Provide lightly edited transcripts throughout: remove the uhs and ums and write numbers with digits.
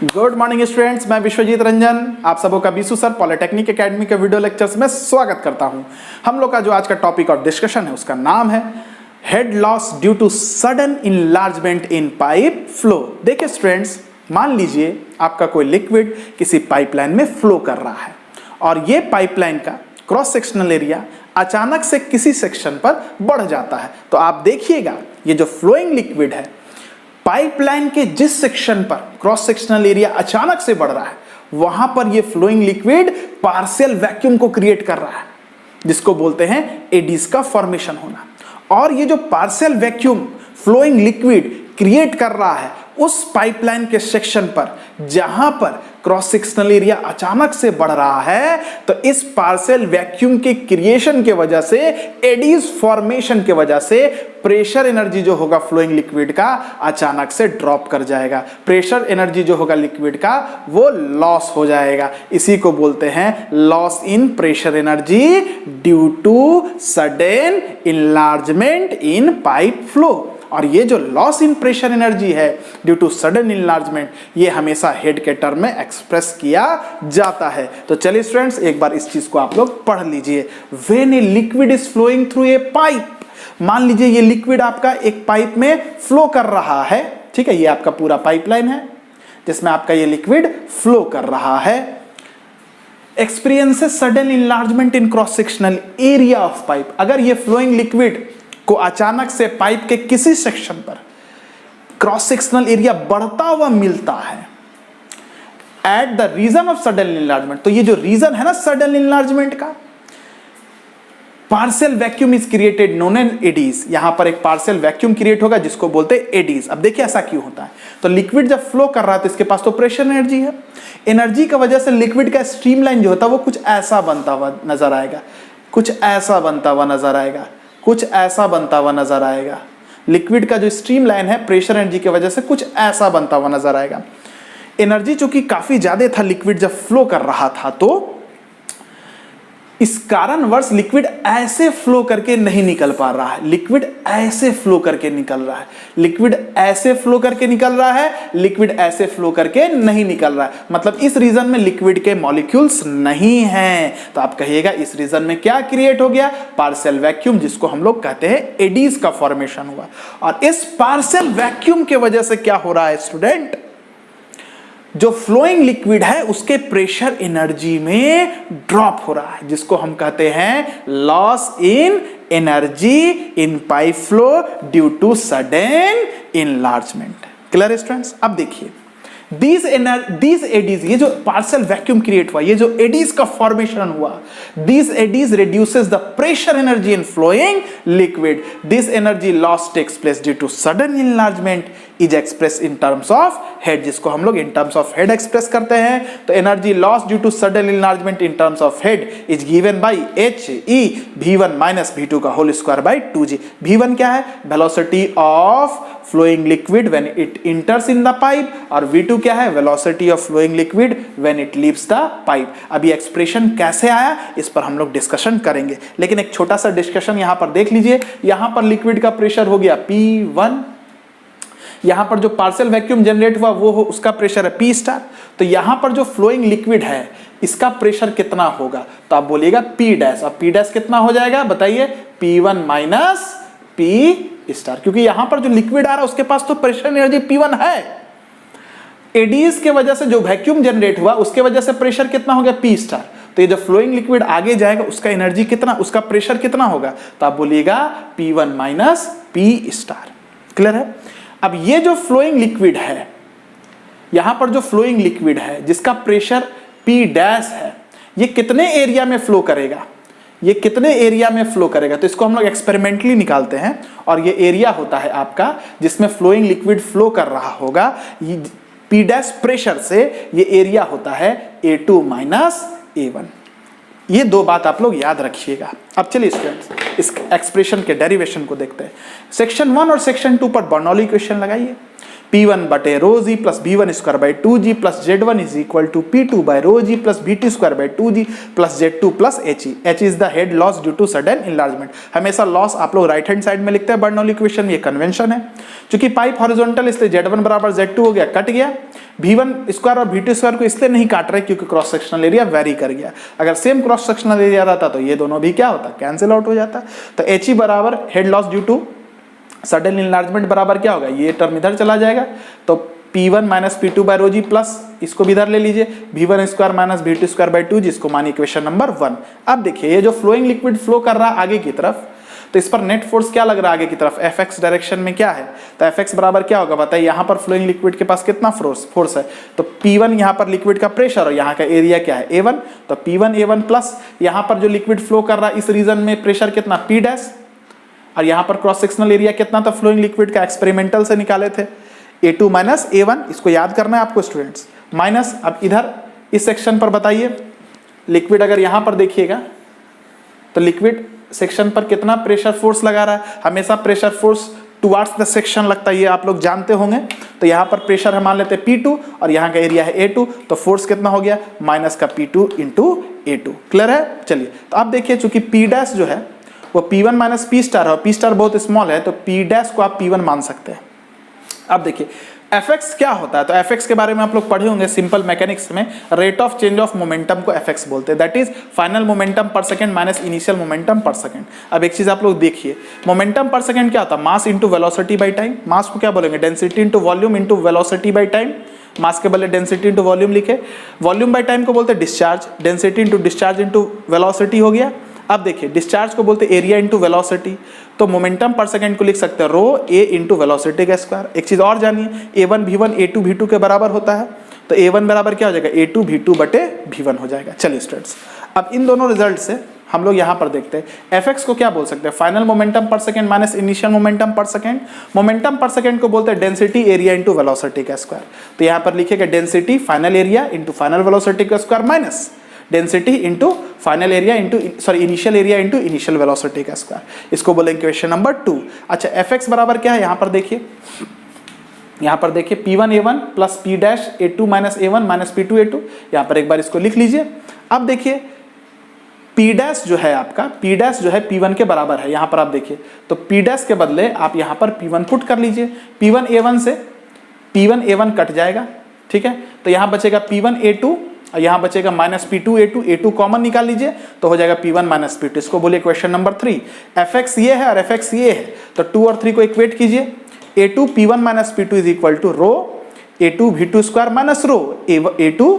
Good morning students, मैं विश्वजीत रंजन आप सबों का बीसू सर पॉलिटेक्निक एकेडमी के वीडियो लेक्चर्स में स्वागत करता हूं। हम लोग का जो आज का टॉपिक और डिस्कशन है उसका नाम है head loss due to sudden enlargement in pipe flow. देखिए स्टूडेंट्स, मान लीजिए आपका कोई लिक्विड किसी पाइपलाइन में फ्लो कर रहा है और ये पाइपलाइन का क्रॉस सेक्शनल एरिया अचानक से किसी सेक्शन पर बढ़ जाता है। तो आप देखिएगा ये जो फ्लोइंग लिक्विड है पाइपलाइन के जिस सेक्शन पर क्रॉस सेक्शनल एरिया अचानक से बढ़ रहा है वहां पर ये फ्लोइंग लिक्विड पार्शियल वैक्यूम को क्रिएट कर रहा है, जिसको बोलते हैं एडीज का फॉर्मेशन होना। और ये जो partial vacuum flowing liquid create कर रहा है उस पाइपलाइन के सेक्शन पर जहां पर क्रॉस सेक्शनल एरिया अचानक से बढ़ रहा है, तो इस पार्शियल वैक्यूम के क्रिएशन के वजह से एडीज फॉर्मेशन के वजह से प्रेशर एनर्जी जो होगा फ्लोइंग लिक्विड का अचानक से ड्रॉप कर जाएगा। प्रेशर एनर्जी जो होगा लिक्विड का वो लॉस हो जाएगा। इसी को बोलते हैं loss in pressure energy due to sudden enlargement in pipe flow. और ये जो लॉस इन प्रेशर एनर्जी है ड्यू टू सडन इनलार्जमेंट, ये हमेशा हेड के टर्म में एक्सप्रेस किया जाता है। तो चलिए स्टूडेंट्स, एक बार इस चीज को आप लोग पढ़ लीजिए। When a liquid is flowing through a pipe, मान लीजिए ये लिक्विड आपका एक पाइप में फ्लो कर रहा है, ठीक है, ये आपका पूरा पाइपलाइन है जिसमें आपका ये लिक्विड फ्लो कर रहा है। Experiences sudden enlargement in cross sectional area of pipe, अगर ये फ्लोइंग लिक्विड को अचानक से पाइप के किसी सेक्शन पर क्रॉस सेक्शनल एरिया बढ़ता हुआ मिलता है at the region of sudden enlargement, तो ये जो रीजन है ना सडन इनलार्जमेंट का, partial vacuum is created known and eddies. यहां पर एक पार्शियल वैक्यूम क्रिएट होगा जिसको बोलते हैं एडीज। अब देखिए ऐसा क्यों होता है, तो लिक्विड जब फ्लो कर रहा है तो इसके पास तो प्रेशर एनर्जी है, एनर्जी की वजह से लिक्विड का स्ट्रीमलाइन जो होता है वो कुछ ऐसा बनता हुआ नजर आएगा, कुछ ऐसा बनता हुआ नजर आएगा, कुछ ऐसा बनता हुआ नजर आएगा। लिक्विड का जो स्ट्रीम लाइन है प्रेशर एनर्जी की वजह से कुछ ऐसा बनता हुआ नजर आएगा। एनर्जी चूंकि काफी ज्यादा था लिक्विड जब फ्लो कर रहा था, तो इस कारणवश लिक्विड ऐसे फ्लो करके नहीं निकल पा रहा है, लिक्विड ऐसे फ्लो करके निकल रहा है, लिक्विड ऐसे फ्लो करके निकल रहा है, लिक्विड ऐसे फ्लो करके नहीं निकल रहा है। मतलब इस रीजन में लिक्विड के मॉलिक्यूल्स नहीं हैं। तो आप कहिएगा इस रीजन में क्या क्रिएट हो गया, पार्शियल वैक्यूम, जिसको हम लोग कहते हैं एडीज का फॉर्मेशन हुआ। और इस पार्शियल वैक्यूम के वजह से क्या हो रहा है स्टूडेंट, जो फ्लोइंग लिक्विड है उसके प्रेशर एनर्जी में ड्रॉप हो रहा है, जिसको हम कहते हैं loss in energy in pipe flow due to sudden enlargement. Clear students? अब देखिए these एडीज, ये जो पार्शियल वैक्यूम क्रिएट हुआ, ये जो एडीज का फॉर्मेशन हुआ, these eddies reduces the pressure energy in flowing liquid. This energy loss takes place due to sudden enlargement is expressed in terms of head, जिसको हम लोग in terms of head express करते हैं। तो energy loss due to sudden enlargement in terms of head is given by HE V1 minus V2 का whole square by 2G। V1 क्या है, velocity of flowing liquid when it enters in the pipe, और V2 क्या है, velocity of flowing liquid when it leaves the pipe। अभी expression कैसे आया इस पर हम लोग डिस्कशन करेंगे, लेकिन एक छोटा सा डिस्कशन यहां पर देख लीजिए। यहां पर लिक्विड का प्रेशर हो गया P1, यहां पर जो पार्शियल वैक्यूम जनरेट हुआ वो उसका प्रेशर है P स्टार। तो यहां पर जो फ्लोइंग लिक्विड है इसका प्रेशर कितना होगा, तो आप बोलिएगा P डैश। अब P डैश कितना हो जाएगा बताइए, P1 माइनस P स्टार, क्योंकि यहां पर जो लिक्विड आ रहा है उसके पास तो प्रेशर एनर्जी P1 है। एडीज के वजह से जो वैक्यूम जनरेट हुआ उसके वजह से प्रेशर कितना हो गया P स्टार। तो ये जो फ्लोइंग लिक्विड आगे जाएगा उसका एनर्जी कितना, उसका प्रेशर कितना होगा, तो आप बोलिएगा P1 minus P star. Clear है? अब ये जो फ्लोइंग लिक्विड है, यहां पर जो फ्लोइंग लिक्विड है जिसका प्रेशर P डैश है, ये कितने एरिया में फ्लो करेगा, ये कितने एरिया में फ्लो करेगा, तो इसको हम लोग एक्सपेरिमेंटली निकालते हैं। और ये एरिया होता है आपका जिसमें फ्लोइंग लिक्विड फ्लो कर रहा होगा, P डैश प्रेशर से ये एरिया होता है A2 माइनस A1। ये दो बात आप लोग याद रखिएगा। अब चलिए स्टूडेंट्स इस एक्सप्रेशन के डेरिवेशन को देखते हैं। सेक्शन 1 और सेक्शन 2 पर बर्नौली इक्वेशन लगाइए। P1 बटे rho G plus V1 square by 2G plus Z1 is equal to P2 by rho G plus V2 square by 2G plus Z2 plus HE। H is the head loss due to sudden enlargement. हमेशा loss आप लोग right hand side में लिखते हैं Bernoulli equation, ये convention है। चूंकि pipe horizontal इसलिए Z1 बराबर Z2 हो गया, कट गया। V1 स्क्वायर और V2 स्क्वायर को इसलिए नहीं काट रहे क्योंकि क्रॉस सेक्शनल एरिया वेरी कर गया। अगर सेम क्रॉस सेक्शनल एरिया रहता तो ये दोनों भी क्या होता, कैंसिल आउट हो जाता। तो HE बराबर head loss due to sudden enlargement बराबर क्या होगा, ये टर्म इधर चला जाएगा। तो P1 minus P2 by rho G plus इसको भी इधर ले लीजिए V1 square minus V2 square by 2G, इसको मानिए इक्वेशन नंबर 1। अब देखिए ये जो फ्लोइंग लिक्विड फ्लो कर रहा है आगे की तरफ, तो इस पर नेट फोर्स क्या लग रहा है आगे की तरफ, Fx डायरेक्शन में क्या है। तो Fx बराबर क्या होगा बताइए, यहाँ पर फ्लोइंग लिक्विड के पास कितना फोर्स है। तो P1 यहाँ पर लिक्विड का प्रेशर और यहाँ का एरिया क्या है A1। तो P1 A1 प्लस यहाँ पर जो लिक्विड फ्लो कर रहा है इस रीजन में प्रेशर कितना P डैश, और यहाँ पर क्रॉस सेक्शनल एरिया कितना था फ्लोइंग लिक्विड का, एक्सपेरिमेंटल से निकाले थे A2 माइनस A1। इसको याद करना है आपको स्टूडेंट्स। माइनस अब इधर इस सेक्शन पर बताइए लिक्विड अगर यहाँ पर देखिएगा तो लिक्विड सेक्शन पर कितना प्रेशर फोर्स लगा रहा है। हमेशा pressure force towards the section लगता है, ये आप लोग जानते होंगे। तो यहाँ पर प्रेशर है मान लेते हैं P2 और यहाँ का एरिया है A2, तो फोर्स कितना हो गया माइनस का P2 इंटू A2। क्लियर है। चलिए तो आप देखिए चूंकि P डैश जो है वो P1 माइनस P स्टार है और P स्टार बहुत स्मॉल है, तो P डैश को आप P1 मान सकते हैं। अब देखिए Fx क्या होता है, तो Fx के बारे में आप लोग पढ़े होंगे सिंपल मैकेनिक्स में, rate of change of momentum को Fx बोलते हैं, दैट इज फाइनल मोमेंटम पर सेकंड माइनस इनिशियल मोमेंटम पर सेकंड। अब एक चीज आप लोग देखिए, मोमेंटम पर सेकंड क्या होता है, mass into velocity by time. Mass को क्या बोलेंगे, density into volume into velocity by time. Mass के बदले डेंसिटी इंटू वॉल्यूम लिखे, वॉल्यूम बाई टाइम को बोलते हैं discharge, density into discharge into velocity हो गया। अब देखिए डिस्चार्ज को बोलते हैं एरिया इंटू वेलोसिटी, तो मोमेंटम पर सेकंड को लिख सकते हैं रो ए इंटू वेलोसिटी का स्क्वायर। एक चीज और जानिए, A1 V1 A2 V2 के बराबर होता है, तो A1 बराबर क्या हो जाएगा A2 V2 बटे V1 हो जाएगा। चलिए स्टूडेंट्स अब इन दोनों रिजल्ट से हम लोग यहाँ पर देखते हैं Fx को क्या बोल सकते हैं, फाइनल मोमेंटम पर सेकंड माइनस इनिशियल मोमेंटम पर सेकंड। मोमेंटम पर सेकंड को बोलते हैं डेंसिटी एरिया इंटू वेलोसिटी का स्क्वायर। तो यहाँ पर लिखेगा density final area into final velocity का square minus density into final area into initial area into initial velocity का स्क्वायर। इसको बोलेंगे क्वेश्चन नंबर 2। अच्छा Fx बराबर क्या है, यहाँ पर देखिए, यहाँ पर देखिए P1 A1 plus P dash A2 minus A1 minus P2 A2। यहाँ पर एक बार इसको लिख लीजिए। अब देखिए P डैश जो है आपका, P डैश जो है P1 के बराबर है। यहाँ पर आप देखिए तो P डैश के बदले आप यहाँ पर P1 पुट कर लीजिए। P1 A1 से P1 A1 कट जाएगा, ठीक है। तो यहाँ बचेगा P1 A2 और यहाँ बचेगा minus P2 A2, A2 common निकाल लीजिए तो हो जाएगा P1 माइनस P2। इसको बोलिए क्वेश्चन नंबर 3। Fx ये है और Fx ये है, तो 2 और 3 को इक्वेट कीजिए। A2 P1 minus P2 is equal to rho A2 V2 square minus rho A2।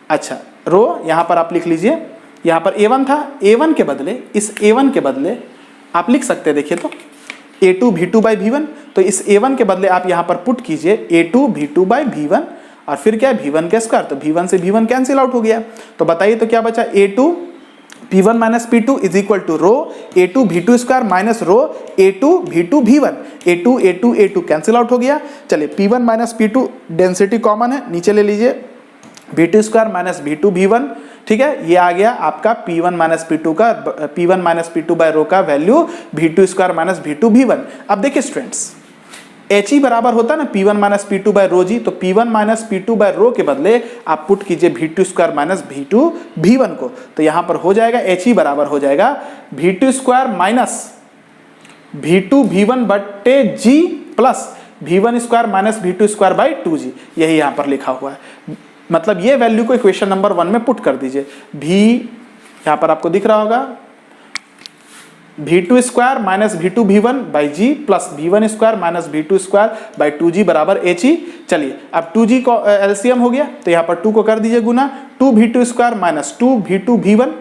अच्छा रो यहाँ पर आप लिख लीजिए, यहाँ पर A1 था, A1 के बदले इस A1 के बदले आप लिख सकते हैं, देखिए तो A2 V2 बाई V1, तो इस A1 के बदले आप यहाँ पर पुट कीजिए A2 V2 बाई V1 और फिर क्या है V1 के स्क्वायर, तो V1 से V1 कैंसिल आउट हो गया। तो बताइए तो क्या बचा, A2 P1 minus P2 is equal to rho A2 V2 square minus rho A2 V2 V1। A2 cancel out हो गया। चलिए P1 minus P2 density common है, नीचे ले लीजिए V2 square minus V2 V1, ठीक है। ये आ गया आपका P1 माइनस P2 बाय रो का value V2 square minus V2 V1। अब देखिए स्टूडेंट्स HE बराबर होता है ना P1 माइनस P2 बाय रो जी, तो P1 माइनस P2 बाय रो के बदले आप पुट कीजिए V2 square minus V2 V1 को, तो यहाँ पर हो जाएगा HE बराबर हो जाएगा V2 square minus V2 V1 बटे G plus V1 square minus V2 square by 2G। यही यहाँ पर लिखा हुआ है, मतलब ये वैल्यू को इक्वेशन नंबर 1 में पुट कर दीजिए। यहाँ पर आपको दिख रहा होगा V2 square minus V2 V1 by G plus V1 square minus V2 square by 2G बराबर HE। चलिए अब 2G को एलसीएम हो गया, तो यहाँ पर 2 को कर दीजिए गुना, 2 V2 square minus 2 V2 V1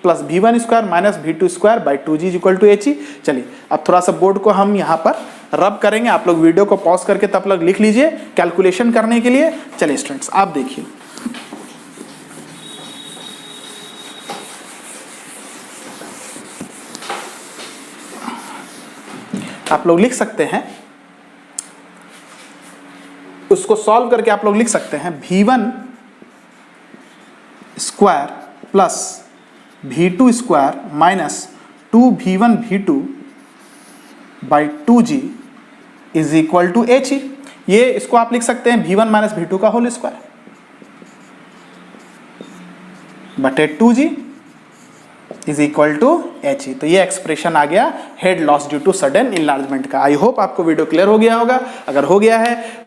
plus V1 square minus V2 square by 2G equal to HE। चलिए अब थोड़ा सा बोर्ड को हम यहाँ पर रब करेंगे, आप लोग वीडियो को पॉज करके तब लोग लिख लीजिए कैलकुलेशन करने के लिए। चलिए स्टूडेंट्स आप देखिए, आप लोग लिख सकते हैं, उसको सॉल्व करके आप लोग लिख सकते हैं V1 square plus V2 square minus 2V1 V2 by 2G is equal to HE। ये इसको आप लिख सकते हैं V1 माइनस V2 का होल स्क्वायर बटे 2G is equal to He। तो ये एक्सप्रेशन आ गया head loss due to sudden enlargement का। आई होप आपको वीडियो क्लियर हो गया होगा। अगर हो गया है